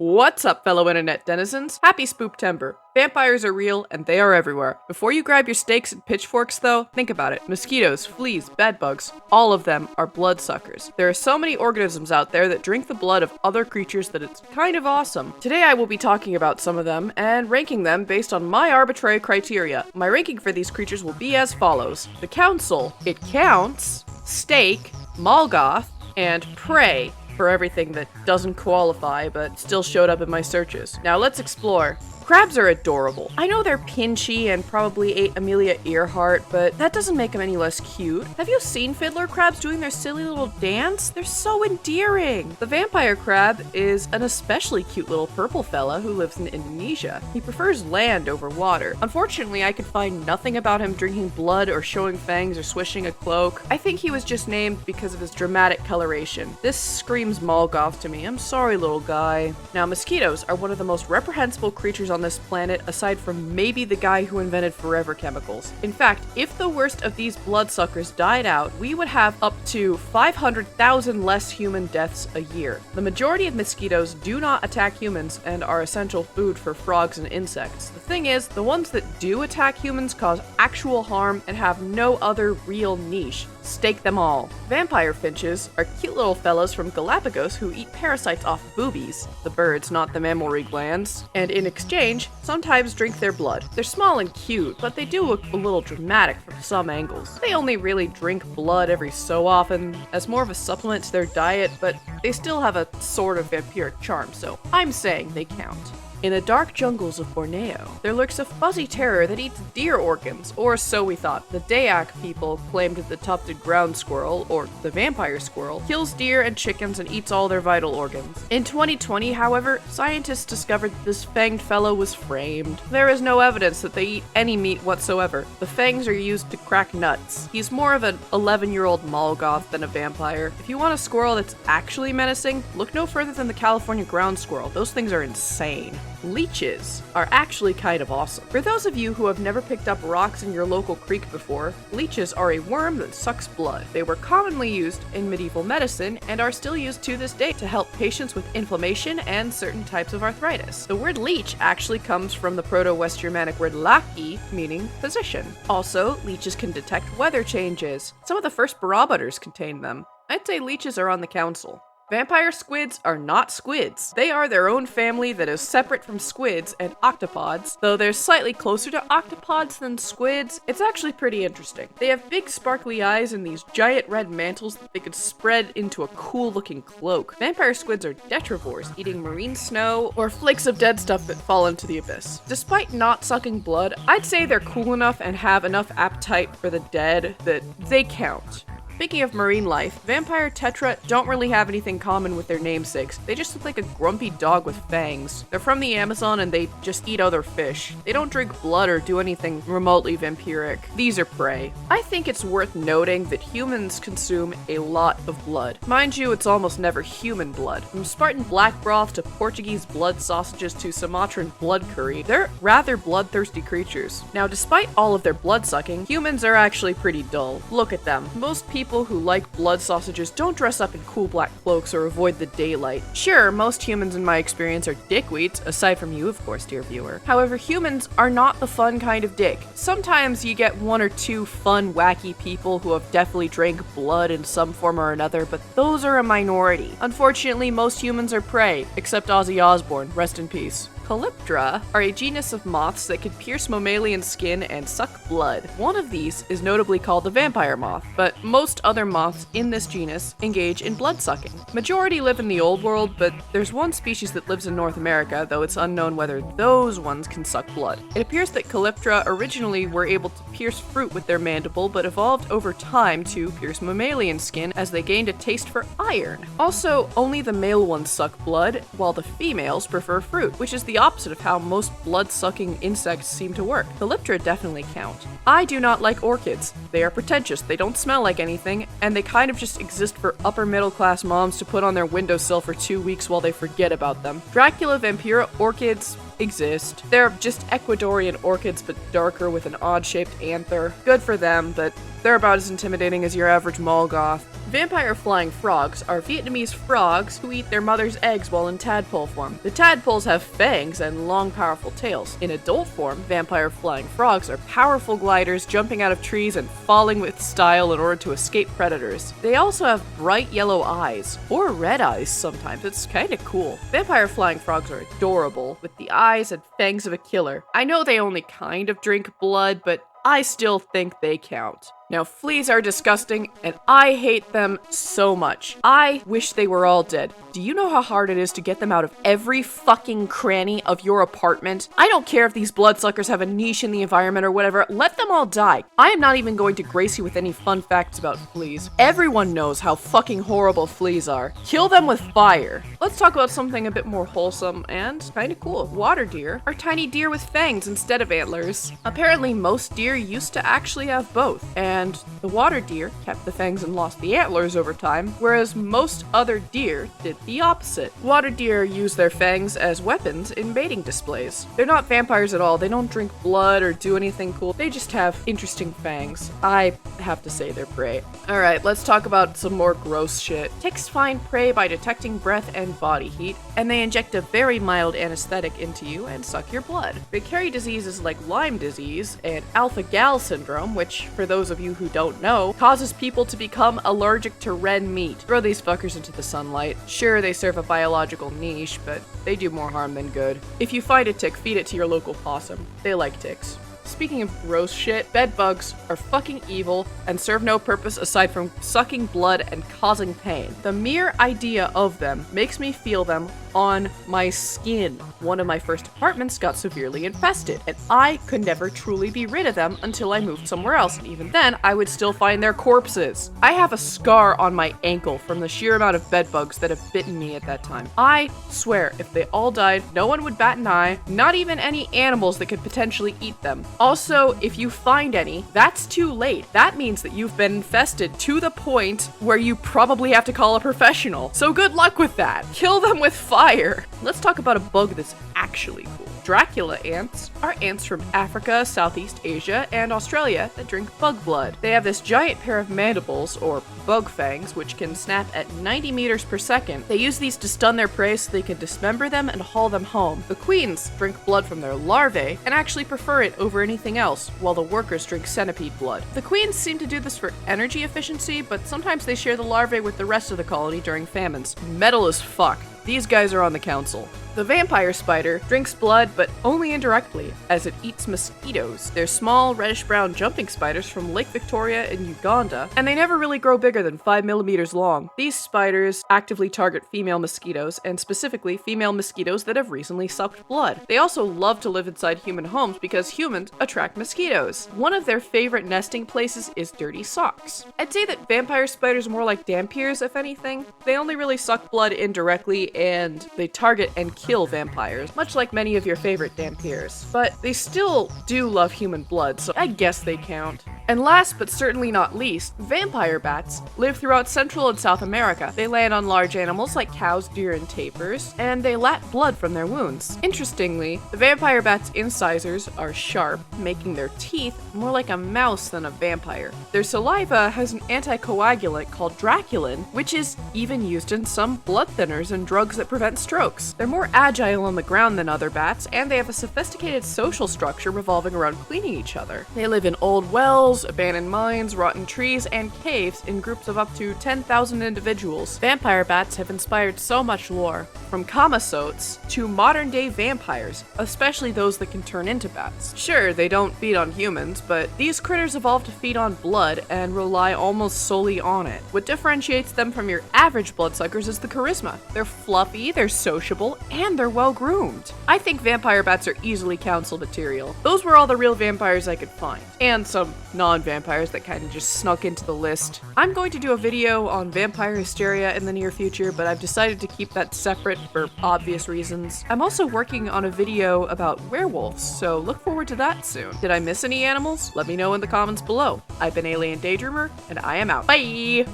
What's up, fellow internet denizens? Happy Spooptember. Vampires are real, and they are everywhere. Before you grab your stakes and pitchforks, though, think about it. Mosquitoes, fleas, bedbugs, all of them are bloodsuckers. There are so many organisms out there that drink the blood of other creatures that it's kind of awesome. Today I will be talking about some of them, and ranking them based on my arbitrary criteria. My ranking for these creatures will be as follows. The Council, it counts, Stake, Molgoth, and Prey, for everything that doesn't qualify but still showed up in my searches. Now let's explore. Crabs are adorable. I know they're pinchy and probably ate Amelia Earhart, but that doesn't make them any less cute. Have you seen fiddler crabs doing their silly little dance? They're so endearing. The vampire crab is an especially cute little purple fella who lives in Indonesia. He prefers land over water. Unfortunately, I could find nothing about him drinking blood or showing fangs or swishing a cloak. I think he was just named because of his dramatic coloration. This screams Molgoth to me. I'm sorry, little guy. Now, mosquitoes are one of the most reprehensible creatures on this planet, aside from maybe the guy who invented forever chemicals. In fact, if the worst of these bloodsuckers died out, we would have up to 500,000 less human deaths a year. The majority of mosquitoes do not attack humans and are essential food for frogs and insects. The thing is, the ones that do attack humans cause actual harm and have no other real niche. Stake them all. Vampire finches are cute little fellows from Galapagos who eat parasites off boobies, the birds, not the mammary glands, and in exchange, sometimes drink their blood. They're small and cute, but they do look a little dramatic from some angles. They only really drink blood every so often, as more of a supplement to their diet, but they still have a sort of vampiric charm, so I'm saying they count. In the dark jungles of Borneo, there lurks a fuzzy terror that eats deer organs, or so we thought. The Dayak people claimed that the tufted ground squirrel, or the vampire squirrel, kills deer and chickens and eats all their vital organs. In 2020, however, scientists discovered that this fanged fellow was framed. There is no evidence that they eat any meat whatsoever. The fangs are used to crack nuts. He's more of an 11-year-old Molgoth than a vampire. If you want a squirrel that's actually menacing, look no further than the California ground squirrel. Those things are insane. Leeches are actually kind of awesome. For those of you who have never picked up rocks in your local creek before, leeches are a worm that sucks blood. They were commonly used in medieval medicine and are still used to this day to help patients with inflammation and certain types of arthritis. The word leech actually comes from the Proto-West Germanic word laki, meaning physician. Also, leeches can detect weather changes. Some of the first barometers contained them. I'd say leeches are on the council. Vampire squids are not squids. They are their own family that is separate from squids and octopods. Though they're slightly closer to octopods than squids, it's actually pretty interesting. They have big sparkly eyes and these giant red mantles that they could spread into a cool looking cloak. Vampire squids are detrivores, eating marine snow or flakes of dead stuff that fall into the abyss. Despite not sucking blood, I'd say they're cool enough and have enough appetite for the dead that they count. Speaking of marine life, vampire tetra don't really have anything common with their namesakes. They just look like a grumpy dog with fangs. They're from the Amazon and they just eat other fish. They don't drink blood or do anything remotely vampiric. These are prey. I think it's worth noting that humans consume a lot of blood. Mind you, it's almost never human blood. From Spartan black broth to Portuguese blood sausages to Sumatran blood curry, they're rather bloodthirsty creatures. Now, despite all of their blood sucking, humans are actually pretty dull. Look at them. Most people who like blood sausages don't dress up in cool black cloaks or avoid the daylight. Sure, most humans in my experience are dickweeds, aside from you, of course, dear viewer. However, humans are not the fun kind of dick. Sometimes you get one or two fun, wacky people who have definitely drank blood in some form or another, but those are a minority. Unfortunately, most humans are prey, except Ozzy Osbourne, rest in peace. Calyptra are a genus of moths that can pierce mammalian skin and suck blood. One of these is notably called the vampire moth, but most other moths in this genus engage in blood sucking. Majority live in the old world, but there's one species that lives in North America, though it's unknown whether those ones can suck blood. It appears that Calyptra originally were able to pierce fruit with their mandible, but evolved over time to pierce mammalian skin as they gained a taste for iron. Also, only the male ones suck blood, while the females prefer fruit, which is the opposite of how most blood-sucking insects seem to work. Calyptra definitely count. I do not like orchids. They are pretentious, they don't smell like anything, and they kind of just exist for upper middle class moms to put on their windowsill for 2 weeks while they forget about them. Dracula Vampira orchids exist. They're just Ecuadorian orchids but darker with an odd-shaped anther. Good for them, but they're about as intimidating as your average Molgoth. Vampire flying frogs are Vietnamese frogs who eat their mother's eggs while in tadpole form. The tadpoles have fangs and long, powerful tails. In adult form, vampire flying frogs are powerful gliders jumping out of trees and falling with style in order to escape predators. They also have bright yellow eyes, or red eyes sometimes. It's kinda cool. Vampire flying frogs are adorable, with the eyes and fangs of a killer. I know they only kind of drink blood, but I still think they count. Now, fleas are disgusting, and I hate them so much. I wish they were all dead. Do you know how hard it is to get them out of every fucking cranny of your apartment? I don't care if these bloodsuckers have a niche in the environment or whatever, let them all die. I am not even going to grace you with any fun facts about fleas. Everyone knows how fucking horrible fleas are. Kill them with fire. Let's talk about something a bit more wholesome and kinda cool. Water deer are tiny deer with fangs instead of antlers. Apparently, most deer used to actually have both, and the water deer kept the fangs and lost the antlers over time, whereas most other deer did the opposite. Water deer use their fangs as weapons in mating displays. They're not vampires at all, they don't drink blood or do anything cool, they just have interesting fangs. I have to say they're great. Alright, let's talk about some more gross shit. Ticks find prey by detecting breath and body heat, and they inject a very mild anesthetic into you and suck your blood. They carry diseases like Lyme disease and alpha-gal syndrome, which, for those of you who don't know, causes people to become allergic to red meat. Throw these fuckers into the sunlight. Sure, they serve a biological niche, but they do more harm than good. If you find a tick, feed it to your local possum. They like ticks. Speaking of gross shit, bed bugs are fucking evil and serve no purpose aside from sucking blood and causing pain. The mere idea of them makes me feel them on my skin. One of my first apartments got severely infested, and I could never truly be rid of them until I moved somewhere else, and even then, I would still find their corpses. I have a scar on my ankle from the sheer amount of bed bugs that have bitten me at that time. I swear, if they all died, no one would bat an eye, not even any animals that could potentially eat them. Also, if you find any, that's too late. That means that you've been infested to the point where you probably have to call a professional. So good luck with that. Kill them with fire. Let's talk about a bug that's actually cool. Dracula ants are ants from Africa, Southeast Asia, and Australia that drink bug blood. They have this giant pair of mandibles, or bug fangs, which can snap at 90 meters per second. They use these to stun their prey so they can dismember them and haul them home. The queens drink blood from their larvae and actually prefer it over anything else, while the workers drink centipede blood. The queens seem to do this for energy efficiency, but sometimes they share the larvae with the rest of the colony during famines. Metal as fuck. These guys are on the council. The vampire spider drinks blood, but only indirectly, as it eats mosquitoes. They're small, reddish-brown jumping spiders from Lake Victoria in Uganda, and they never really grow bigger than 5 millimeters long. These spiders actively target female mosquitoes, and specifically female mosquitoes that have recently sucked blood. They also love to live inside human homes because humans attract mosquitoes. One of their favorite nesting places is dirty socks. I'd say that vampire spiders are more like dampiers, if anything. They only really suck blood indirectly, and they target and kill vampires, much like many of your favorite dampiers. But they still do love human blood, so I guess they count. And last but certainly not least, vampire bats live throughout Central and South America. They land on large animals like cows, deer, and tapirs, and they lap blood from their wounds. Interestingly, the vampire bat's incisors are sharp, making their teeth more like a mouse than a vampire. Their saliva has an anticoagulant called draculin, which is even used in some blood thinners and drugs that prevent strokes. They're more agile on the ground than other bats, and they have a sophisticated social structure revolving around cleaning each other. They live in old wells, abandoned mines, rotten trees, and caves in groups of up to 10,000 individuals. Vampire bats have inspired so much lore, from Kamasotes to modern-day vampires, especially those that can turn into bats. Sure, they don't feed on humans, but these critters evolved to feed on blood and rely almost solely on it. What differentiates them from your average bloodsuckers is the charisma. They're fluffy, they're sociable, and they're well-groomed. I think vampire bats are easily council material. Those were all the real vampires I could find, and some non-vampires that kind of just snuck into the list. I'm going to do a video on vampire hysteria in the near future, but I've decided to keep that separate for obvious reasons. I'm also working on a video about werewolves, so look forward to that soon. Did I miss any animals? Let me know in the comments below. I've been Alien Daydreamer, and I am out. Bye!